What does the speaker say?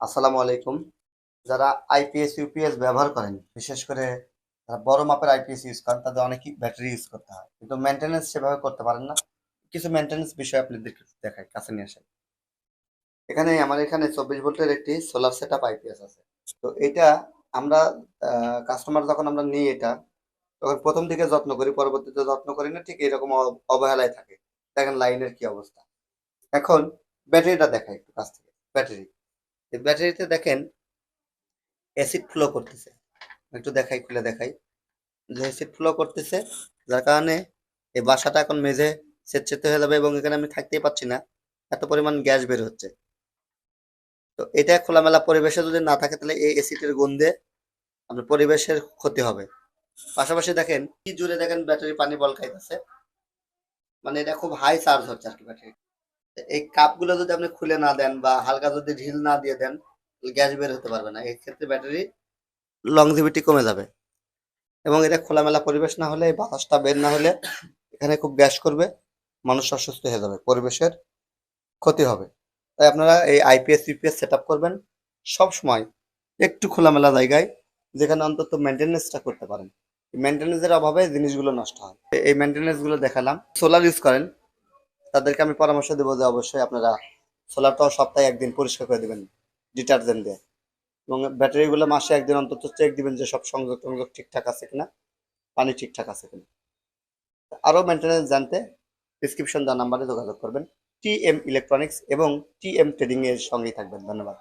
আসসালামু আলাইকুম। যারা আইপিএস ইউপিএস ব্যবহার করেন, বিশেষ করে যারা বড় মাপের আইপিএস ইউজ করেন, তাদের অনেকই ব্যাটারি ইউজ করতে হয়, কিন্তু মেনটেনেন্স সেভাবে করতে পারেন না। কিছু মেনটেনেন্স বিষয় আপনাদেরকে দেখাই, কাছে নিয়ে আসেন। এখানে আমার এখানে 24 ভোল্টের একটি সোলার সেট আপ আইপিএস আছে। তো এটা আমরা কাস্টমার যখন আমরা নিই এটা, তখন প্রথম দিকে যত্ন করি, পরবর্তীতে যত্ন করি না, ঠিক এরকম অবহেলায় থাকে। দেখেন লাইনের কি অবস্থা। এখন ব্যাটারিটা দেখাই একটু কাছ থেকে। ব্যাটারি, এই ব্যাটারিতে দেখেন অ্যাসিড ফ্লো করতেছে। একটু দেখাই, খুলে দেখাই যে অ্যাসিড ফ্লো করতেছে, যার কারণে এই বাসাটা এখন মেঝে সেচেতে হয়ে যাবে এবং এখানে আমি থাকতেই পারছি না, এত পরিমাণ গ্যাস বের হচ্ছে। তো এটা খোলামেলা পরিবেশে যদি না থাকে, তাহলে এই অ্যাসিডের গন্ধে আপনার পরিবেশের ক্ষতি হবে। পাশাপাশি দেখেন কি জুড়ে দেখেন ব্যাটারি পানি বল খাইতেছে, মানে এটা খুব হাই চার্জ হচ্ছে আর কি ব্যাটারি। এই কাপগুলো যদি আপনি খুলে না দেন বা হালকা যদি ঢিল না দিয়ে দেন, গ্যাস বের হতে পারবে না, এই ক্ষেত্রে ব্যাটারি লংজিভিটি কমে যাবে। এবং এটা খোলামেলা পরিবেশ না হলে, এই বাতাসটা বের না হলে এখানে খুব গ্যাস করবে, মানুষ অসুস্থ হয়ে যাবে, পরিবেশের ক্ষতি হবে। তাই আপনারা এই আইপিএস ইউপিএস সেট আপ করবেন সব সময় একটু খোলামেলা জায়গায়, যেখানে অন্তত মেনটেনেন্সটা করতে পারেন। মেনটেনেন্সের অভাবে জিনিসগুলো নষ্ট হয়। এই মেনটেনেন্স গুলো দেখালাম। সোলার ইউজ করেন, তাদেরকে আমি পরামর্শ দেবো যে অবশ্যই আপনারা সোলারটাও সপ্তাহে একদিন পরিষ্কার করে দেবেন ডিটারজেন্ট দিয়ে, এবং ব্যাটারিগুলো মাসে একদিন অন্তত চেক দিবেন যে সব সংযোগ টংযোগ ঠিকঠাক আছে কিনা, পানি ঠিকঠাক আছে কিনা। আরও মেনটেনেন্স জানতে ডিসক্রিপশন দেওয়া নাম্বারে যোগাযোগ করবেন। টিএম ইলেকট্রনিক্স এবং টিএম ট্রেডিং এর সঙ্গেই থাকবেন। ধন্যবাদ।